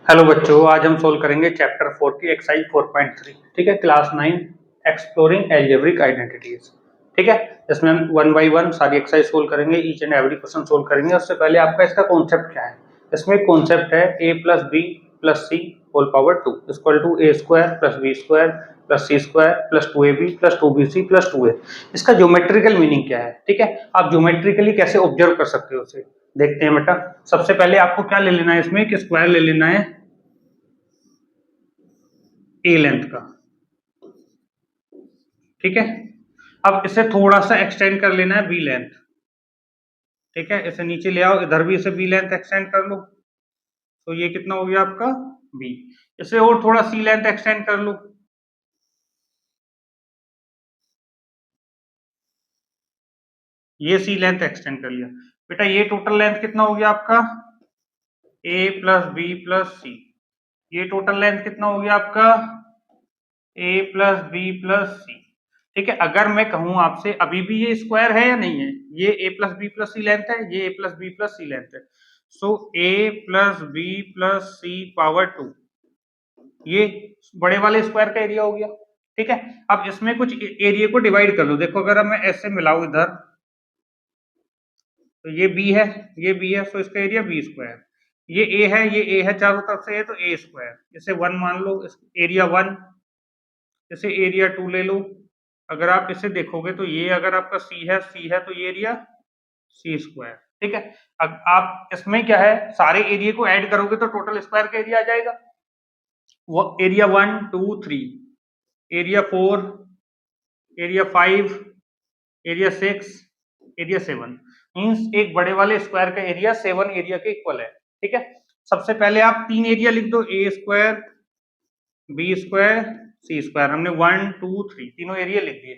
Hello बच्चों, आज हम सोल्व करेंगे चैप्टर 4 की एक्सरसाइज 4.3। ठीक है, क्लास 9 एक्सप्लोरिंग एल्जेब्रिक आइडेंटिटीज। ठीक है, इसमें हम वन बाय वन सारी एक्सरसाइज सोल्व करेंगे, each and every question solve करेंगे। उससे पहले आपका इसका कॉन्सेप्ट क्या है। इसमें कॉन्सेप्ट है a plus B plus C whole power 2 equal to A square plus B square plus C square plus 2ab plus 2bc plus 2a। इसका ज्योमेट्रिकल मीनिंग क्या है। ठीक है, आप ज्योमेट्रिकली कैसे ऑब्जर्व कर सकते हो उसे देखते हैं बेटा। सबसे पहले आपको क्या ले लेना है, इसमें एक स्क्वायर ले लेना है ए लेंथ का। ठीक है, अब इसे थोड़ा सा एक्सटेंड कर लेना है बी लेंथ। ठीक है, इसे नीचे ले आओ, इधर भी इसे बी लेंथ एक्सटेंड कर लो। तो ये कितना हो गया आपका बी। इसे और थोड़ा सी लेंथ एक्सटेंड कर लो। ये सी लेंथ एक्सटेंड कर लिया बेटा। ये टोटल लेंथ कितना हो गया आपका ए प्लस बी प्लस सी। ये टोटल लेंथ कितना हो गया आपका ए प्लस बी प्लस सी। ठीक है, अगर मैं कहूं आपसे अभी भी ये स्क्वायर है या नहीं है, ये ए plus B plus C length है, ये ए plus B plus C length है। सो ए प्लस बी प्लस सी पावर 2 ये बड़े वाले स्क्वायर का एरिया हो गया। ठीक है, अब इसमें कुछ एरिया को डिवाइड कर लो। देखो, अगर मैं ऐसे मिलाऊं इधर, तो ये बी है, ये बी है, सो इसका एरिया बी स्क्वायर। ये ए है, ये ए है, चारों तरफ से है, तो ए स्क्वायर। इसे 1 मान लो, एरिया 1। इसे एरिया 2 ले लो। अगर आप इसे देखोगे तो ये अगर आपका सी है तो ये एरिया सी स्क्वायर। ठीक है, अब आप इसमें क्या है, सारे एरिया को ऐड करोगे तो टोटल स्क्वायर का एरिया आ जाएगा। वो area 1 2 3, area 4, area 5, area 6, area 7। Means एक बड़े वाले स्क्वायर का एरिया 7 एरिया के इक्वल है। ठीक है, सबसे पहले आप 3 एरिया लिख दो, ए square B square C square. हमने 1 2 3 तीनों एरिया लिख दिए।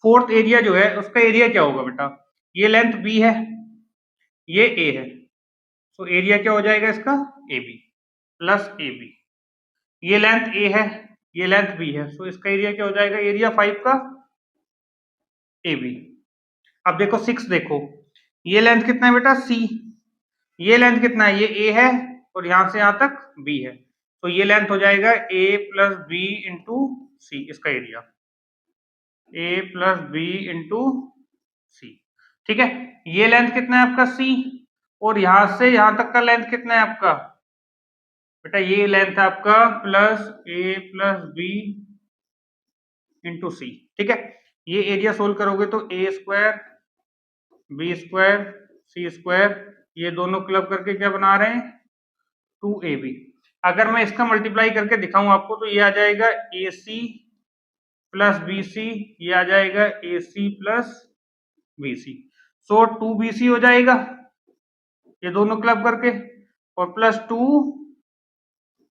फोर्थ एरिया जो है उसका एरिया क्या होगा बेटा, ये लेंथ बी है, ये ए है, तो एरिया क्या हो जाएगा इसका A B plus A B. ये लेंथ ए है, ये लेंथ बी है, सो इसका एरिया क्या हो जाएगा, एरिया 5 का ए बी। अब देखो 6, देखो ये लेंथ कितना है बेटा सी, ये लेंथ कितना है, ये ए है और यहां से यहां तक बी है, तो ये लेंथ हो जाएगा A plus B into C, इसका area A plus B into C. ठीक है, ये लेंथ कितना है आपका सी, और यहां से यहां तक का लेंथ कितना है आपका बेटा, ये लेंथ है आपका प्लस ए प्लस बी इंटू सी। ठीक है, ये एरिया सोल्व करोगे तो ए square B square C square, ये दोनों क्लब करके क्या बना रहे हैं 2ab। अगर मैं इसका मल्टीप्लाई करके दिखाऊं आपको तो ये आ जाएगा ए सी प्लस बी सी, ये आ जाएगा ए सी प्लस बी सी। सो 2bc हो जाएगा ये दोनों क्लब करके, और प्लस 2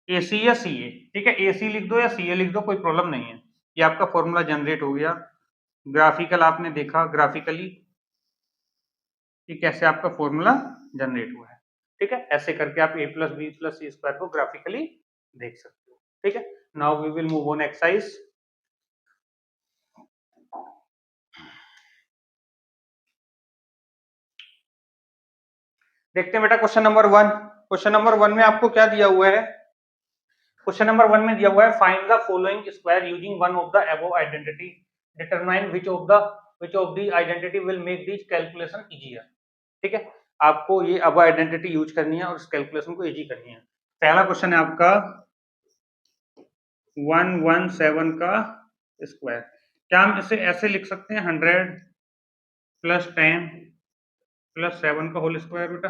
ए सी या सी ए। ठीक है, ए सी लिख दो या सी ए लिख दो, कोई प्रॉब्लम नहीं है। ये आपका फॉर्मूला जनरेट हो गया। ग्राफिकल आपने देखा ग्राफिकली कि कैसे आपका फॉर्मूला जनरेट हुआ है। ठीक है, ऐसे करके आप A plus B plus C square को ग्राफिकली देख सकते हो। ठीक है, now we will move on exercise. देखते हैं बेटा क्वेश्चन नंबर 1। क्वेश्चन नंबर 1 में आपको क्या दिया हुआ है, क्वेश्चन नंबर 1 में दिया हुआ है find the following square using one of the above identity, determine which of the identity will make this calculation easier. ठीक है, आपको ये अब आइडेंटिटी यूज करनी है और इस कैलकुलेशन को इजी करनी है। पहला क्वेश्चन है आपका 117 का स्क्वायर। क्या हम इसे ऐसे लिख सकते हैं 100 प्लस 10 प्लस 7 का होल स्क्वायर बेटा,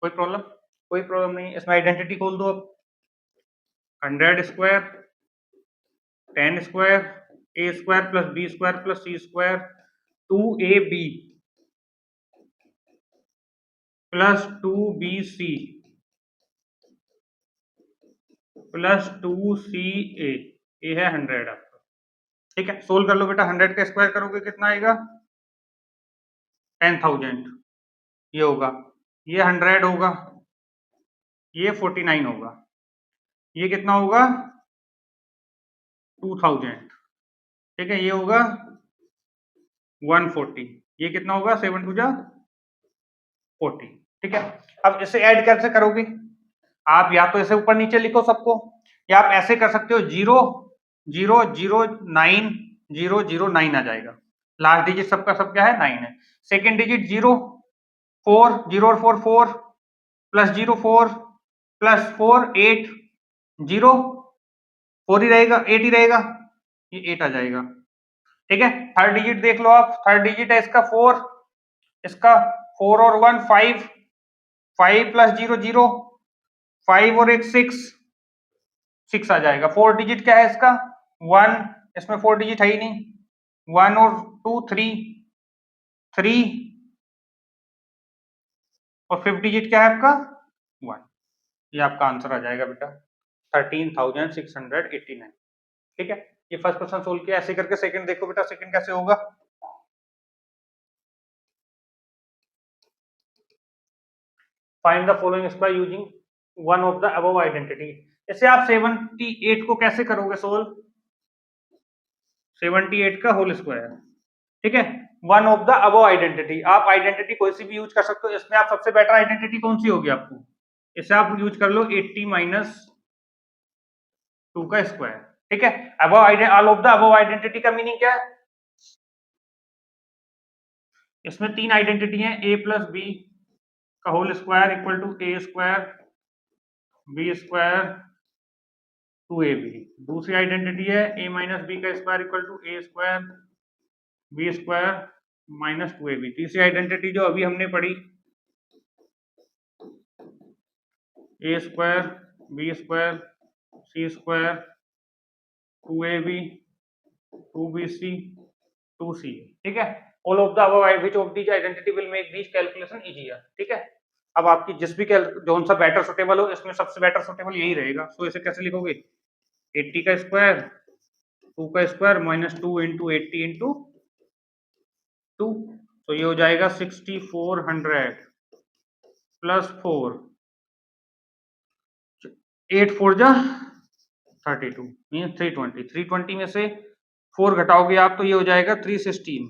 कोई प्रॉब्लम नहीं। इसमें आइडेंटिटी खोल दो अब, 100 square 10 square A square plus B square plus C square 2ab plus 2bc plus 2ca, ये है 100 आपका। ठीक है, सोल्व कर लो बेटा। 100 का स्क्वायर करोगे कितना आएगा 10,000, ये होगा, ये 100 होगा, ये 49 होगा, ये कितना होगा 2000। ठीक है, ये होगा 140, ये कितना होगा 7 2 जा 40। ठीक है, अब इसे ऐड कैसे करोगे, आप या तो ऐसे ऊपर नीचे लिखो सबको, या आप ऐसे कर सकते हो 0 0 0 9 0 0 9 आ जाएगा। लास्ट डिजिट सबका सब क्या है 9 है। सेकेंड डिजिट 0 4 0 और 4 4 प्लस 0 4 प्लस 4 8 0 4 ही रहेगा 8 ही रहेगा, ये 8 आ जाएगा। ठीक है, थर्ड डिजिट देख लो आप, थर्ड डिजिट है इसका 4, इसका 4 और 1 5 5 प्लस 0 0 5 और 1 6 6 आ जाएगा। फोर्थ डिजिट क्या है इसका 1, इसमें 4 डिजिट है ही नहीं, 1 और 2 3 3 और फिफ्थ डिजिट क्या है आपका 1। ये आपका आंसर आ जाएगा बेटा 13,689। ठीक है, ये फर्स्ट क्वेश्चन सोल्व किया। ऐसे करके सेकंड देखो बेटा, सेकंड कैसे होगा। Find the following square using one of the above identity. जैसे आप 78 को कैसे करोगे सोल्व, 78 का होल स्क्वायर। ठीक है, one of the above identity, आप आइडेंटिटी कोई सी भी यूज कर सकते हो। इसमें आप सबसे बेटर आइडेंटिटी कौन सी होगी आपको, इसे आप यूज कर लो 80 माइनस 2 का स्क्वायर। ठीक है, above all of the above identity का मीनिंग क्या है, इसमें तीन आइडेंटिटी है, ए प्लस बी का whole square equal to A square B square 2ab। दूसरी आइडेंटिटी है ए माइनस बी का square equal to A square B square minus 2ab। तीसरी आइडेंटिटी जो अभी हमने पढ़ी, A square B square C square 2ab 2bc 2c। ठीक है, all of the above which of these identity will make these calculation easier. ठीक है, अब आपकी जिस भी जोन सा बेटर सुटेबल हो, इसमें सबसे बेटर सुटेबल यही रहेगा। सो इसे कैसे लिखोगे, 80 का स्क्वायर 2 का स्क्वायर माइनस 2 इंटू 80 इंटू 2, तो ये हो जाएगा 6400 प्लस 4 8 4 जा 32 मीन 320। 320 में से 4 घटाओगे आप तो ये हो जाएगा 316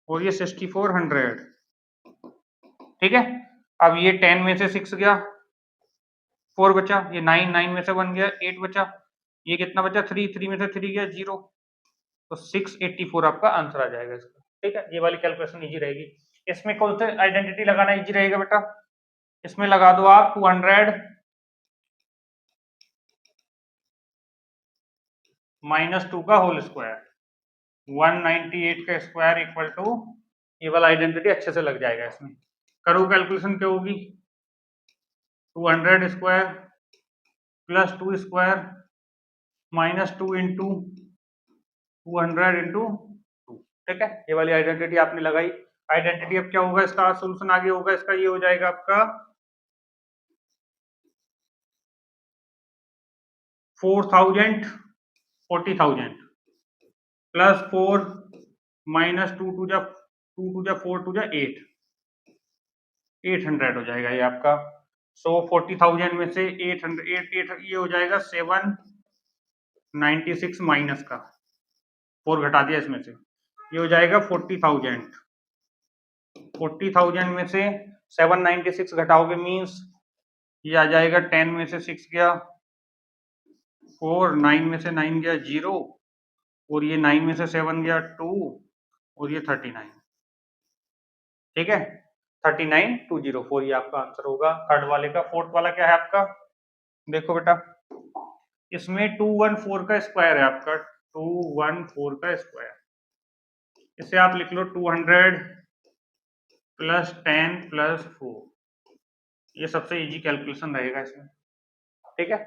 और ये 6400। ठीक है, अब ये 10 में से 6 गया 4 बचा, ये 9 9 में से 1 गया 8 बचा, ये कितना बचा 3 3 में से 3 गया 0, तो 684 आपका आंसर आ जाएगा इसका। ठीक है, ये वाली कैलकुलेशन इजी रहेगी। इसमें कौन से आइडेंटिटी लगाना इजी रहेगा बेटा, इसमें लगा दो आप 200 माइनस 2 का होल स्क्वायर 198 का स्क्वायर इक्वल टू, ये वाला आइडेंटिटी अच्छे से लग जाएगा। इसमें करो कैलकुलेशन क्या होगी, 200 square plus 2 square minus 2 into 200 into 2। ठीक है, ये वाली आइडेंटिटी आपने लगाई। आइडेंटिटी अब क्या होगा, इसका सोल्यूशन आगे होगा इसका, ये हो जाएगा आपका 4000 40,000 प्लस 4 माइनस 2 टू जा 4 टू जा 8 800 हो जाएगा ये आपका। सो 40,000 में से 800 8 ये हो जाएगा 796 माइनस का 4 घटा दिया इसमें से, ये हो जाएगा 40,000। 40,000 में से 796 घटाओगे मीन्स ये आ जाएगा 10 में से 6 गया 4, 9 में से 9 गया 0 और ये 9 में से 7 गया 2 और ये 39। ठीक है, 39,204 ये आपका आंसर होगा थर्ड वाले का। फोर्थ वाला क्या है आपका, देखो बेटा इसमें 214 का स्क्वायर है आपका, 214 का स्क्वायर, इसे आप लिख लो 200 प्लस 10 प्लस 4, ये सबसे इजी कैलकुलेशन रहेगा इसमें। ठीक है,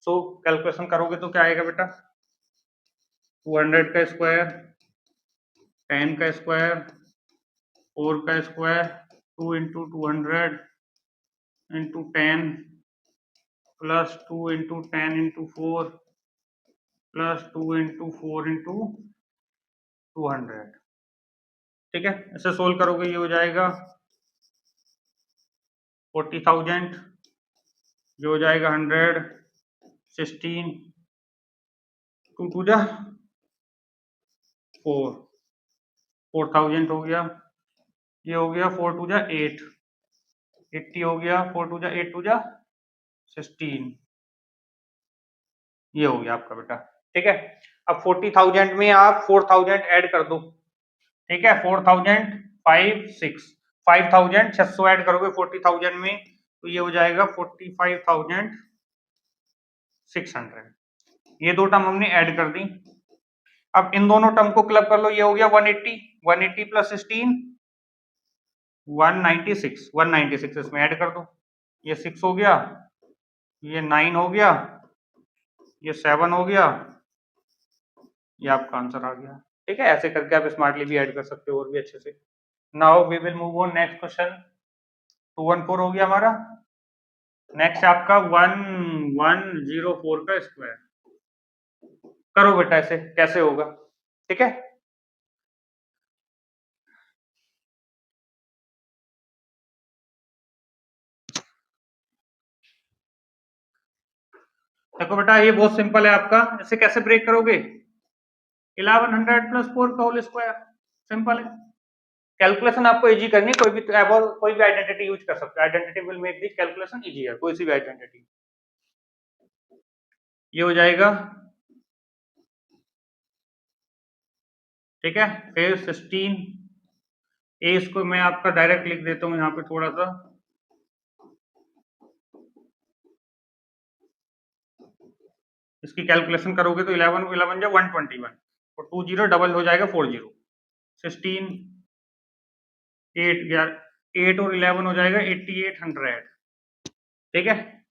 सो कैलकुलेशन करोगे तो क्या आएगा बेटा, 200 का स्क्वायर 10 का स्क्वायर 4 का square 2 into 200 into 10 plus 2 into 10 into 4 plus 2 into 4 into 200। ठीक है, इसे सोल्व करोगे ये हो जाएगा 40,000, ये हो जाएगा 100 16 2 टू जा 4 4000 हो गया, ये हो गया 4 टू जा 8 80 हो गया 4 टू जा 8 टू जा 16, ये हो गया आपका बेटा। ठीक है, अब 40,000 में आप 4,000 ऐड कर दो। ठीक है, 4,000 5 6 5,000 600 ऐड करोगे 40,000 में तो ये हो जाएगा 45,600। ये दो टर्म हमने ऐड कर दी। अब इन दोनों टर्म को क्लब कर लो, ये हो गया 180 प्लस 16 196 इसमें ऐड कर दो। ये 6 हो गया, ये 9 हो गया, ये 7 हो गया, ये आपका आंसर आ गया। ठीक है, ऐसे करके आप स्मार्टली भी ऐड कर सकते हो और भी अच्छे से। Now we will move on next question. 214 हो गया हमारा। नेक्स्ट आपका 1104 का स्क्वायर। करो बेटा, ऐसे कैसे होगा। ठीक है, देखो बेटा ये बहुत सिंपल है आपका। इसे कैसे ब्रेक करोगे, 1100 प्लस 4 का होल स्क्वायर। सिंपल है, कैलकुलेशन आपको इजी करनी है। कोई भी आइडेंटिटी यूज कर सकते हो। Identity will make the calculation easy है, कोई सी भी आइडेंटिटी। ये हो जाएगा। ठीक है, फिर 16 ए, इसको मैं आपका डायरेक्ट लिख देता हूं यहाँ पे थोड़ा सा। इसकी कैलकुलेशन करोगे तो 11 11 जो 121 और 20 डबल हो जाएगा 40। 16 8 और 11 हो जाएगा 8800। ठीक है,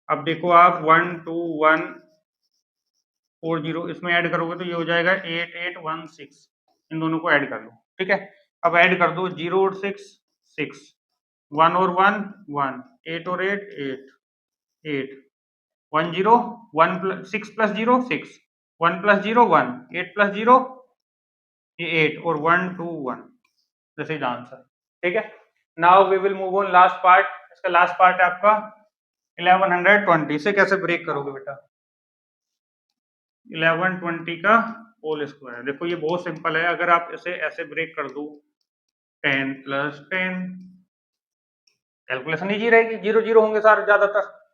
अब देखो आप 12140 इसमें ऐड करोगे तो ये हो जाएगा 8816। इन दोनों को ऐड कर लो। ठीक है, अब ऐड कर दो 0 और 6 6 1 और 1 1 8 और 8 8 8 1 0 1 प्लस 6 प्लस 0 6 1 प्लस 0 1 8 प्लस 0 ये 8 और 1 2 1। This is answer. ठीक है, now we will move on last part. इसका लास्ट पार्ट है आपका 1120। से कैसे ब्रेक करोगे बेटा, 1120 का होल स्क्वायर। देखो ये बहुत सिंपल है, अगर आप इसे ऐसे ब्रेक कर दो 10 प्लस 10, कैलकुलेशन इजी रहेगी, 0 0 होंगे सारे ज्यादातर।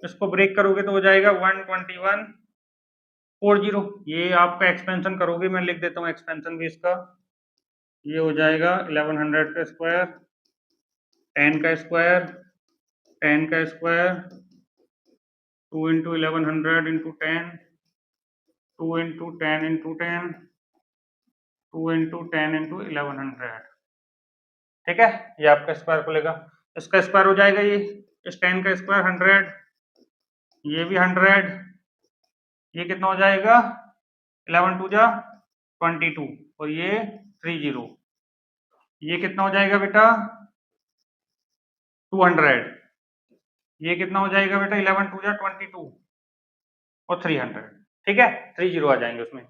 इसको ब्रेक करोगे तो हो जाएगा 12140। ये आपका एक्सपेंशन करोगे, मैं लिख देता हूँ एक्सपेंशन भी इसका। ये हो जाएगा 1100 का स्क्वायर 10 का स्क्वायर 10 का square 2 into 1100 into 10 2 into 10 into 10 2 into 10 into 1100। ठीक है, ये आपका स्क्वायर खुलेगा। इसका स्क्वायर हो जाएगा ये, इस 10 का स्क्वायर 100, ये भी 100, ये कितना हो जाएगा 11 2 जा 22 और ये 30। ये कितना हो जाएगा बेटा 200। ये कितना हो जाएगा बेटा 11 2 जा 22 और 300। ठीक है, 30 आ जाएंगे उसमें।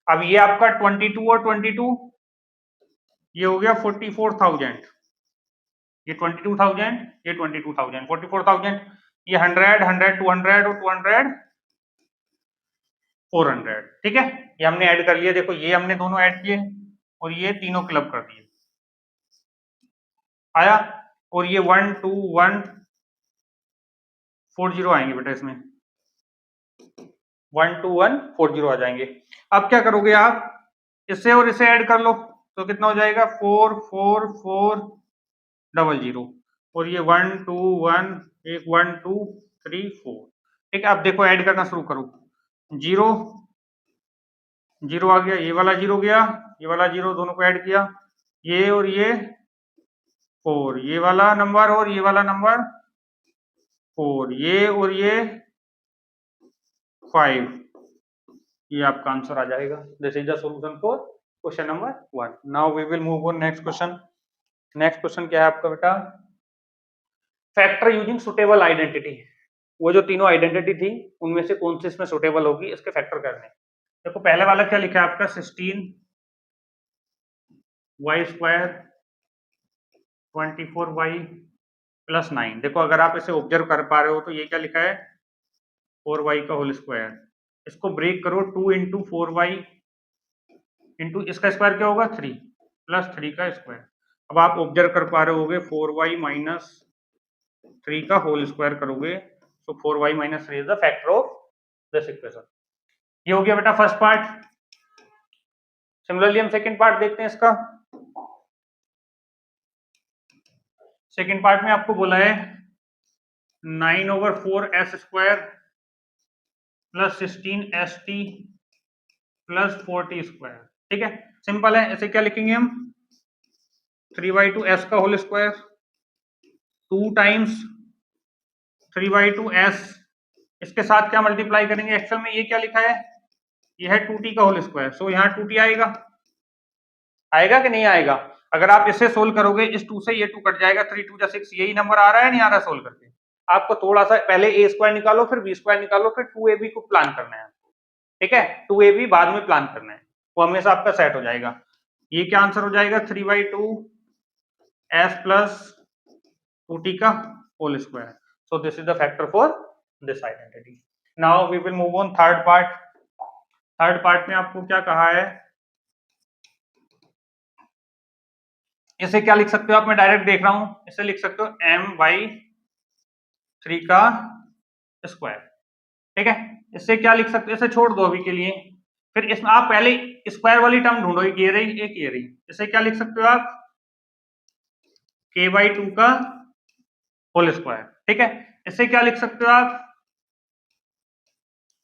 अब ये आपका 22 और 22 ये हो गया 44,000। ये 22,000 ये 22,000 44,000। ये 100 100 200 और 200 400। ठीक है, ये हमने ऐड कर लिया। देखो ये हमने दोनों ऐड किए और ये तीनों क्लब कर दिए, आया। और ये 12140 आएंगे बेटा इसमें, 12140 आ जाएंगे। अब क्या करोगे आप, इसे और इसे ऐड कर लो तो कितना हो जाएगा 44400 और ये 1 2 1 एक 1 2 3 4। ठीक है, अब देखो ऐड करना शुरू करो। 0 0 आ गया, ये वाला 0 गया, ये वाला 0, दोनों को ऐड किया, ये और ये 4, ये वाला नंबर और ये वाला नंबर 4, ये और ये 5। ये आपका आंसर आ जाएगा। This is the solution for question number 1। Now we will move on next question. Next question क्या है आपका बेटा, फैक्टर यूजिंग सुटेबल आइडेंटिटी। वो जो तीनों आइडेंटिटी थी उनमें से कौन सी इसमें सुटेबल होगी, इसके फैक्टर करने। देखो पहले वाला क्या लिखा है आपका 16y स्क्वायर 24y प्लस 9। देखो अगर आप इसे ऑब्जर्व कर पा रहे हो तो ये क्या लिखा है 4y का होल स्क्वायर। इसको ब्रेक करो 2 इंटू 4y इंटू इसका स्क्वायर क्या होगा 3 प्लस 3 का स्क्वायर। अब आप ऑब्जर्व कर पा रहे होगे 4y माइनस 3 का होल स्क्वायर करोगे सो 4y minus 3 is the factor of this equation. ये हो गया बेटा फर्स्ट पार्ट। सिमिलरली हम सेकंड पार्ट देखते हैं इसका। सेकंड पार्ट में आपको बोला है 9/4s² plus 16st plus 4t²। ठीक है, सिंपल है। ऐसे क्या लिखेंगे हम 3/2s का होल स्क्वायर 2 टाइम्स 3/2s, इसके साथ क्या मल्टीप्लाई करेंगे एक्चुअल में, ये क्या लिखा है, ये है 2t का होल स्क्वायर। सो यहाँ 2t आएगा, आएगा कि नहीं आएगा। अगर आप इसे सोल्व करोगे इस 2 से ये 2 कट जाएगा, 3 2 जा 6, यही नंबर आ रहा है नहीं आ रहा सोल्व करके। आपको थोड़ा सा पहले a² निकालो फिर b² निकालो फिर 2ab को प्लान करना है। ठीक है, 2ab बाद में प्लान करना है, वो हमेशा आपका सेट हो जाएगा। ये क्या आंसर हो जाएगा 3/2s प्लस 2t का whole square. So this is the factor for this identity. Now we will move on third part. Third part में आपको क्या कहा है, इसे क्या लिख सकते हो आप, मैं डायरेक्ट देख रहा हूं, इसे लिख सकते हो m/3 का स्क्वायर। ठीक है, इससे क्या लिख सकते हो, इसे छोड़ दो अभी के लिए। फिर इसमें आप पहले स्क्वायर वाली टर्म ढूंढो, एक ये रही एक ये रही। इसे क्या लिख सकते हो आप k/2 का होल स्क्वायर। ठीक है, इससे क्या लिख सकते हो आप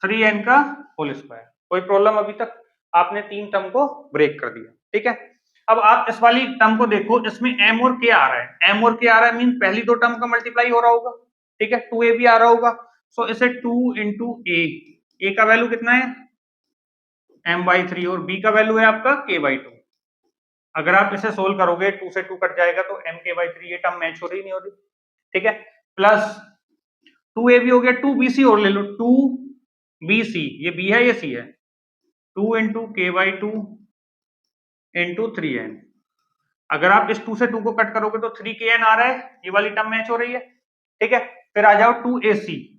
3n का होल स्क्वायर। कोई प्रॉब्लम अभी तक, आपने 3 टर्म को ब्रेक कर दिया। ठीक है, अब आप इस वाली टर्म को देखो, इसमें m और k आ रहा है, m और k आ रहा है मीन पहली 2 टर्म का मल्टीप्लाई हो रहा होगा। ठीक है, 2ab आ रहा होगा। सो इसे 2 इंटू a का वैल्यू कितना है m/3 और b का वैल्यू है आपका k/2। अगर आप इसे सोल्व करोगे 2 से 2 कट जाएगा तो mk/3, ये टर्म मैच हो रही नहीं हो रही। ठीक है, प्लस 2ab हो गया, 2bc और ले लो 2bc, ये b है ये c है, 2 इंटू k/2 इंटू 3n। अगर आप इस 2 से 2 को कट करोगे तो 3kn आ रहा है, ये वाली टर्म मैच हो रही है। ठीक है, फिर आ जाओ 2ac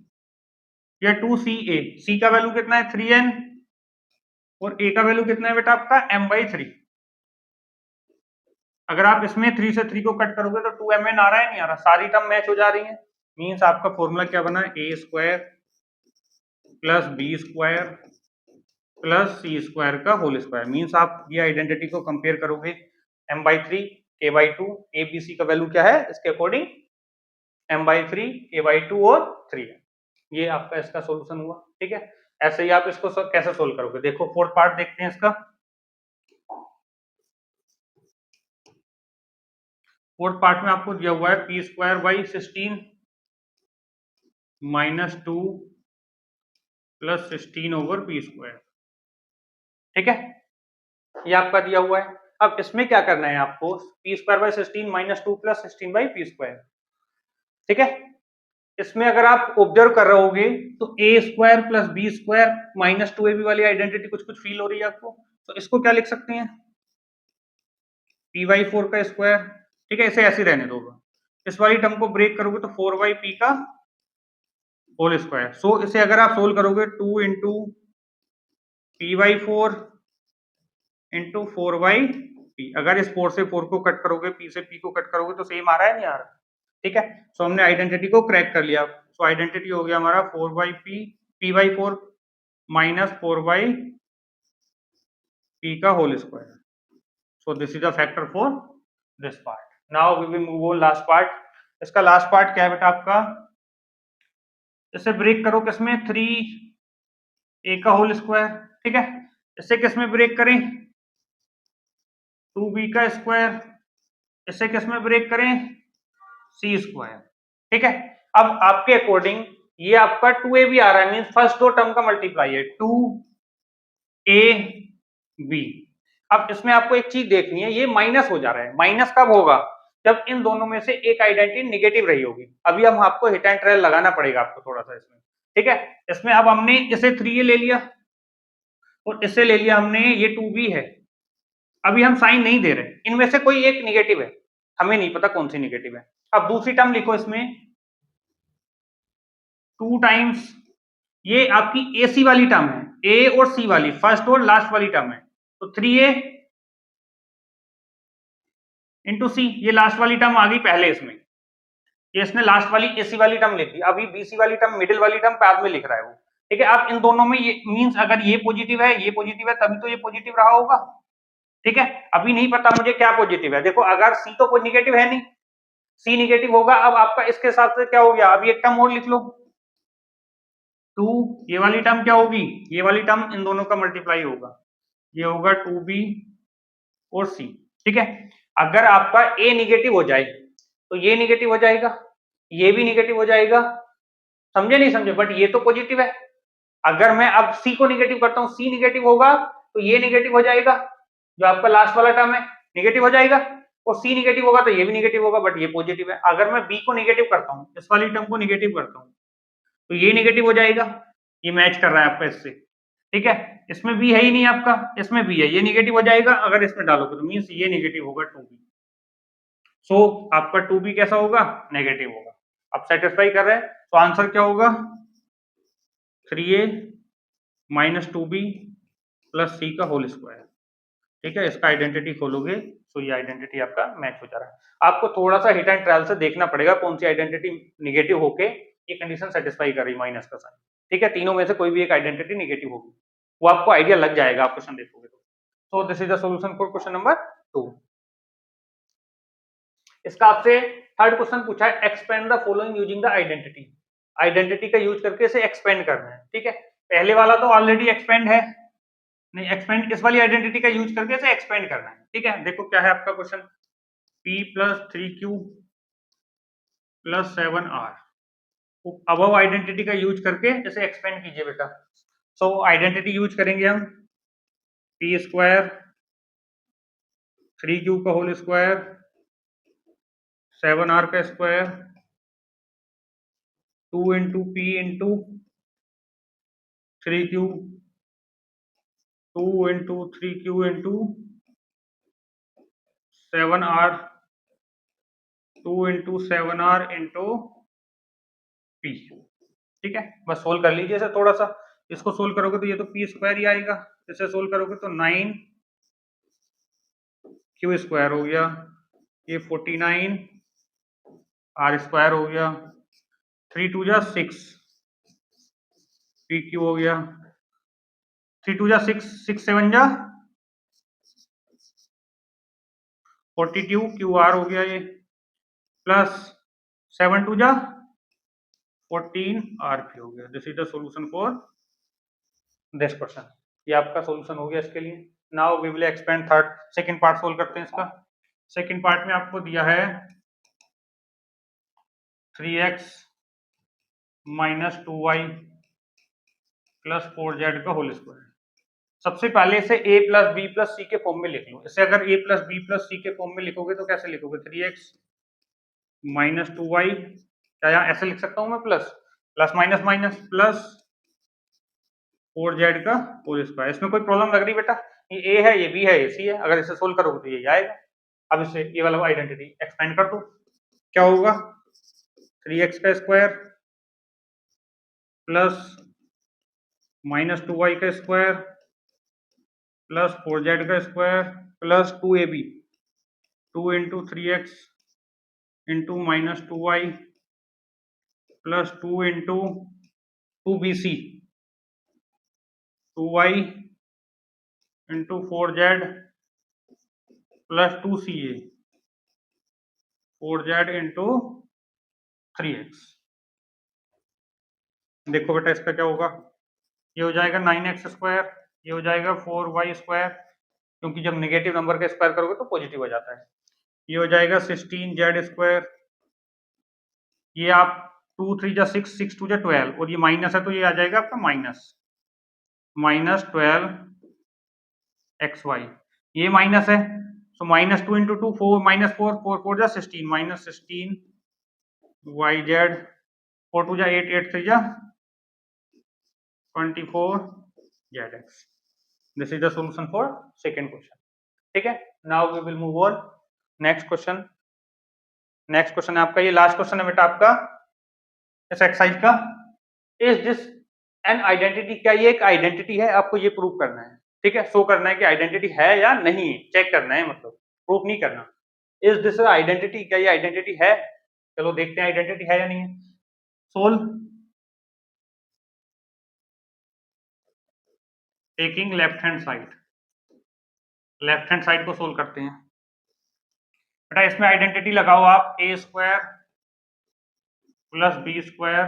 या 2ca, c का वैल्यू कितना है 3n और a का वैल्यू कितना है बेटा आपका m/3। अगर आप इसमें 3 से 3 को कट करोगे तो 2mn आ रहा है नहीं आ रहा, सारी टर्म मैच हो जा रही है। मींस आपका फॉर्मूला क्या बना, a² plus b² plus c² का होल स्क्वायर। मींस आप ये आइडेंटिटी को कंपेयर करोगे m/3 k/2 abc का वैल्यू क्या है इसके अकॉर्डिंग m/3 k/2 और 3 है। ये आपका इसका सॉल्यूशन हुआ। ठीक है, ऐसे ही आप इसको कैसे सोल्व करोगे, देखो फोर्थ पार्ट देखते हैं इसका। फोर्थ पार्ट में आपको दिया हुआ है p²/16 माइनस 2 प्लस 16/p²। ठीक है, ये आपका दिया हुआ है। अब इसमें क्या करना है आपको, p²/16 माइनस 2 प्लस 16/p²। ठीक है, इसमें अगर आप ऑब्जर्व कर रहे होगे तो a² plus b² minus 2ab वाली आइडेंटिटी कुछ कुछ फील हो रही है आपको, तो इसको क्या लिख सकते हैं p/4 का स्क्वायर। ठीक है, इसे ऐसे रहने दो, इस वाली टर्म को ब्रेक करोगे तो 4/p का होल स्क्वायर। सो इसे अगर आप सोल्व करोगे 2 इंटू p/4 इंटू 4/p। अगर इस 4 से 4 को कट करोगे, p से p को कट करोगे तो सेम आ रहा है नहीं आ रहा। ठीक है, सो हमने आइडेंटिटी को क्रैक कर लिया। सो आइडेंटिटी हो गया हमारा 4/p p/4 माइनस 4/p का whole square. So this is the factor for this part. Now we will move on last part. इसका लास्ट पार्ट क्या है बेटा आपका, इसे ब्रेक करो किसमें 3a का होल स्क्वायर। ठीक है, इसे किसमें ब्रेक करें 2b का स्क्वायर, इसे किसमें ब्रेक करें c²। ठीक है, अब आपके अकॉर्डिंग ये आपका 2ab आ रहा है, मींस फर्स्ट 2 टर्म का मल्टीप्लाई है 2ab। अब इसमें आपको एक चीज देखनी है, ये माइनस हो जा रहा है। माइनस कब होगा, जब इन दोनों में से एक आइडेंटिटी नेगेटिव रही होगी। अभी हम आपको हिट एंड ट्रायल लगाना पड़ेगा आपको थोड़ा सा इसमें। ठीक है, इसमें अब हमने इसे 3a ले लिया और इसे ले लिया हमने ये 2b है। अभी हम साइन नहीं दे रहे, इनमें से कोई एक नेगेटिव है, हमें नहीं पता कौन सी नेगेटिव है। अब दूसरी टर्म लिखो इसमें 2 टाइम्स, ये आपकी AC वाली टर्म है, A और C वाली, फर्स्ट और लास्ट वाली टर्म है। तो 3a इंटू C, ये लास्ट वाली टर्म आ गई पहले इसमें। ये इसने लास्ट वाली एसी वाली टर्म लिख दी, अभी बीसी वाली टर्म, मिडिल वाली टर्म बाद में लिख रहा है वो, ठीक है। अब इन दोनों में ये मींस अगर ये पॉजिटिव है, ये पॉजिटिव है, तभी तो ये पॉजिटिव रहा होगा, ठीक है। अभी नहीं पता मुझे क्या पॉजिटिव है, देखो अगर सी तो कोई निगेटिव है नहीं, सी निगेटिव होगा। अब आपका इसके हिसाब से क्या हो गया, अभी एक टर्म और लिख लो 2, ये वाली टर्म क्या होगी, ये वाली टर्म इन दोनों का मल्टीप्लाई होगा, ये होगा 2b और c, ठीक है। अगर आपका a निगेटिव हो जाए तो ये निगेटिव हो जाएगा, ये भी निगेटिव हो जाएगा, समझे नहीं समझे, बट ये तो पॉजिटिव है। अगर मैं अब c को निगेटिव करता हूं, c निगेटिव होगा तो ये निगेटिव हो जाएगा, जो आपका लास्ट वाला टर्म है निगेटिव हो जाएगा, और c निगेटिव होगा तो ये भी निगेटिव होगा, बट ये पॉजिटिव है। अगर मैं b को निगेटिव करता हूं, इस वाली टर्म को निगेटिव करता हूं, तो ये निगेटिव हो जाएगा, ये मैच कर रहा है आपका इससे, ठीक है। इसमें भी है ही नहीं आपका, इसमें भी है, ये निगेटिव हो जाएगा अगर इसमें डालोगे, तो मींस ये निगेटिव होगा 2b। सो आपका 2b कैसा होगा, नेगेटिव होगा। अब सेटिस्फाई कर रहे हैं, तो आंसर क्या होगा 3a minus 2b plus c का होल स्क्वायर, ठीक है। इसका आइडेंटिटी खोलोगे तो ये आइडेंटिटी आपका मैच हो जा रहा है। आपको थोड़ा सा हिट एंड ट्रायल से देखना पड़ेगा कौन सी आइडेंटिटी निगेटिव होके ये कंडीशन सेटिस्फाई कर रही माइनस का साइन, ठीक है। तीनों में से कोई भी एक आइडेंटिटी निगेटिव होगी, वो आपको आइडिया लग जाएगा, आप क्वेश्चन देखोगे तो। सो this is the solution for question number 2। इसका आपसे थर्ड क्वेश्चन पूछा है, expand the following using the identity. Identity का यूज करके इसे एक्सपेंड करना है, ठीक है। पहले वाला तो ऑलरेडी एक्सपेंड है, नहीं एक्सपेंड, इस वाली आइडेंटिटी का यूज करके इसे एक्सपेंड करना है, ठीक है। देखो क्या है आपका question, p plus 3q plus 7r, above identity का यूज करके इसे एक्सपेंड कीजिए बेटा। सो आइडेंटिटी यूज करेंगे हम, p स्क्वायर 3q का होल स्क्वायर 7r का square 2 into p into 3q 2 into 3q into 7r 2 into 7r into p, ठीक है। बस सोल्व कर लीजिए इसे थोड़ा सा, इसको सोल्व करोगे तो ये तो p स्क्वायर ही आएगा, इसे सोल्व करोगे तो 9q स्क्वायर हो गया, ये 49 r स्क्वायर हो गया, 3 2 जा 6 pq हो गया, 3 2 जा 6 6 7 जा 42 qr हो गया, ये प्लस 7 2 जा 14 rp हो गया। This is the solution for this question, ये आपका सॉल्यूशन हो गया इसके लिए। Now we will expand third, second part solve करते हैं इसका। सेकंड पार्ट में आपको दिया है 3x minus 2y plus 4z का होल स्क्वायर। सबसे पहले इसे a प्लस बी प्लस सी के फॉर्म में लिख लो। इसे अगर a प्लस बी प्लस सी के फॉर्म में लिखोगे तो कैसे लिखोगे, 3x माइनस 2y, क्या यहाँ ऐसे लिख सकता हूँ मैं, plus plus minus minus plus 4z का होल स्क्वायर। इसमें कोई प्रॉब्लम लग रही बेटा, ये a है, ये b है, ये c है, अगर इसे सोल्व करोगे तो ये आएगा। अब इसे ये वाला आइडेंटिटी एक्सपेंड कर दो, क्या होगा 3x का स्क्वायर प्लस माइनस 2y का स्क्वायर प्लस 4z का square plus 2ab 2 into 3x into minus 2y plus 2 into 2bc 2y into 4z plus 2ca 4z into 3x। देखो बेटा इसका क्या होगा, ये हो जाएगा 9x स्क्वायर, ये हो जाएगा 4y स्क्वायर, क्योंकि जब नेगेटिव नंबर का स्क्वायर करोगे तो पॉजिटिव हो जाता है। ये हो जाएगा 16z स्क्वायर, ये आप 2 3 जा 6 6 2 जा 12, और ये माइनस है तो ये आ जाएगा आपका माइनस 12 xy, ये माइनस है तो माइनस 2 इंटू 2 4 माइनस 4 4 4 जा 16 माइनस 16 yz 4 2 जा 8 8 3 जा 24 zx। This is the solution for second question, ठीक है। Now we will move on next question. Next question है आपका, ये लास्ट क्वेश्चन है बेटा आपका इस एक्सरसाइज का। इज दिस एन आइडेंटिटी, क्या ये एक आइडेंटिटी है, आपको ये प्रूव करना है, ठीक है। शो करना है कि आइडेंटिटी है या नहीं, चेक करना है, मतलब प्रूव नहीं करना। इज दिस आइडेंटिटी, क्या ये आइडेंटिटी है, चलो देखते हैं आइडेंटिटी है या नहीं है। Solve taking left hand side को सोल्व करते हैं। बेटा इसमें आइडेंटिटी लगाओ आप, A square plus B square,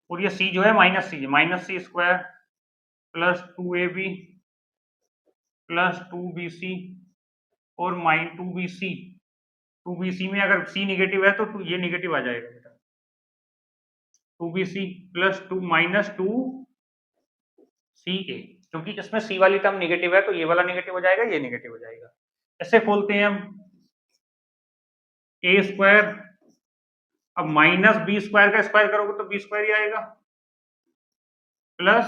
और ये सी जो है minus C square plus 2ab plus 2bc और माइन 2bc में अगर c निगेटिव है तो ये निगेटिव आ जाएगा बेटा, 2bc प्लस 2 माइनस 2ca, क्योंकि इसमें c वाली टर्म निगेटिव है तो ये वाला निगेटिव हो जाएगा, ये निगेटिव हो जाएगा। ऐसे खोलते हैं हम, ए स्क्वायर, अब माइनस बी स्क्वायर का स्क्वायर करोगे तो बी स्क्वायर ही आएगा प्लस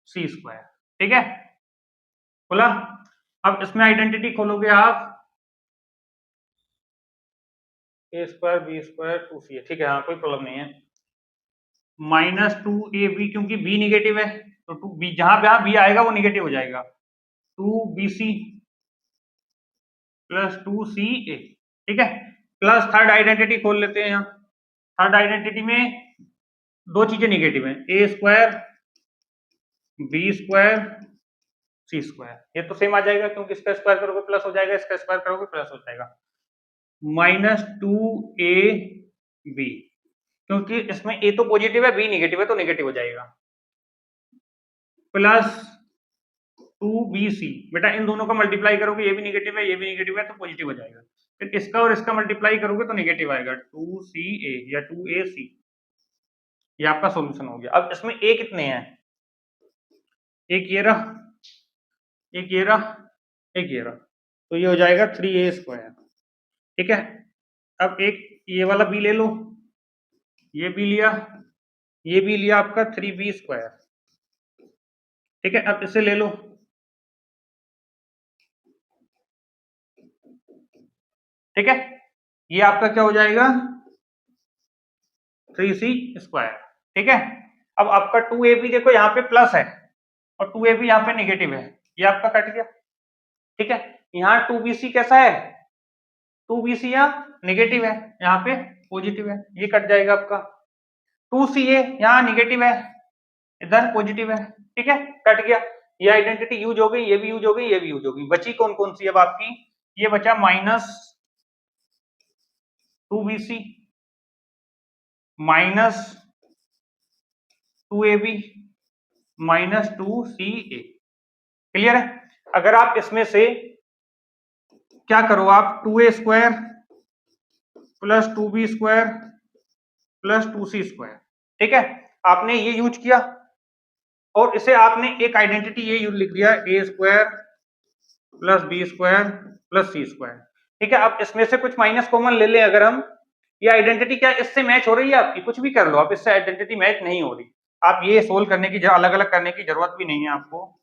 सी स्क्वायर, ठीक है बोला। अब इसमें आइडेंटिटी खोलोगे आप, ए स्क्वायर बी स्क्वायर 2सी, ठीक है, हाँ कोई प्रॉब्लम नहीं है। माइनस 2ab, क्योंकि b निगेटिव है तो 2b जहां b आएगा वो निगेटिव हो जाएगा, 2bc प्लस 2ca, ठीक है। प्लस थर्ड आइडेंटिटी खोल लेते हैं यहाँ। थर्ड आइडेंटिटी में दो चीजें निगेटिव हैं, ए square B square C square, ये तो सेम आ जाएगा क्योंकि इसका स्क्वायर करोगे प्लस हो जाएगा, इसका स्क्वायर करोगे प्लस हो जाएगा। माइनस 2ab, क्योंकि इसमें ए तो पॉजिटिव है बी निगेटिव है तो निगेटिव हो जाएगा, प्लस 2bc, बेटा इन दोनों का मल्टीप्लाई करोगे, ये भी निगेटिव है ये भी निगेटिव है तो पॉजिटिव हो जाएगा। फिर इसका और इसका मल्टीप्लाई करोगे तो निगेटिव आएगा, 2ca या 2ac, ये आपका सॉल्यूशन हो गया। अब इसमें ए कितने हैं, एक ये रहा, एक ये रहा, एक ये रहा, तो ये हो जाएगा 3a स्क्वायर, ठीक है। अब एक ये वाला बी ले लो, ये भी लिया, ये भी लिया आपका 3b स्क्वायर, ठीक है। अब इसे ले लो, ठीक है, ये आपका क्या हो जाएगा 3c स्क्वायर, ठीक है। अब आपका 2ab देखो यहाँ पे प्लस है और 2ab यहाँ पे नेगेटिव है, ये आपका कट गया, ठीक है। यहाँ 2bc कैसा है, 2bc यहाँ नेगेटिव है यहाँ पे पॉजिटिव है, ये कट जाएगा आपका। 2ca यहाँ निगेटिव है इधर पॉजिटिव है, ठीक है, कट गया। ये आइडेंटिटी यूज हो गई, ये भी यूज हो गई, ये भी यूज हो गई। बची कौन कौन सी अब आपकी, ये बचा minus 2bc minus 2ab minus 2ca, clear है। अगर आप इसमें से क्या करो आप, 2a square plus 2b square plus 2c square, ठीक है, आपने ये यूज किया और इसे आपने एक आइडेंटिटी ये यूज लिख दिया, a square plus b square plus c square, ठीक है। अब इसमें से कुछ माइनस कॉमन ले लें अगर हम, ये आइडेंटिटी क्या इससे मैच हो रही है आपकी, कुछ भी कर लो आप, इससे आइडेंटिटी मैच नहीं हो रही, आप ये सोल्व करने की अलग अलग करने की जरूरत भी नहीं है आपको,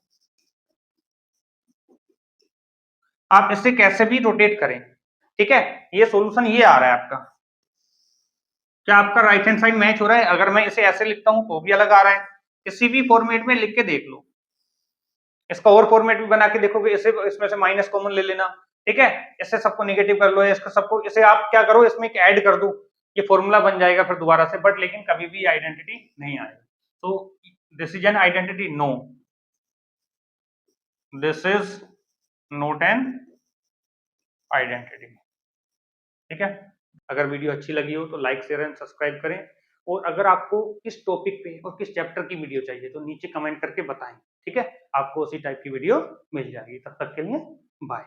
आप इससे कैसे भी रोटेट करें, ठीक है। ये सॉल्यूशन ये आ रहा है आपका, क्या आपका राइट हैंड साइड मैच हो रहा है। अगर मैं इसे ऐसे लिखता हूं तो भी अलग आ रहा है, किसी भी फॉर्मेट में लिख के देख लो, इसका और फॉर्मेट भी बना के देखोगे, इसे इसमें से माइनस कॉमन ले लेना, ठीक है, इससे सबको नेगेटिव कर लो, इसका सबको, इसे आप क्या करो इसमें ऐड कर दो, ये फॉर्मूला बन जाएगा फिर दोबारा से, बट लेकिन कभी भी आइडेंटिटी नहीं आएगा। तो this is an identity, no this is not an identity, ठीक है। अगर वीडियो अच्छी लगी हो तो लाइक शेयर एंड सब्सक्राइब करें, और अगर आपको किस टॉपिक पे और किस चैप्टर की वीडियो चाहिए तो नीचे कमेंट करके बताएं, ठीक है, आपको उसी टाइप की वीडियो मिल जाएगी। तब तक के लिए बाय।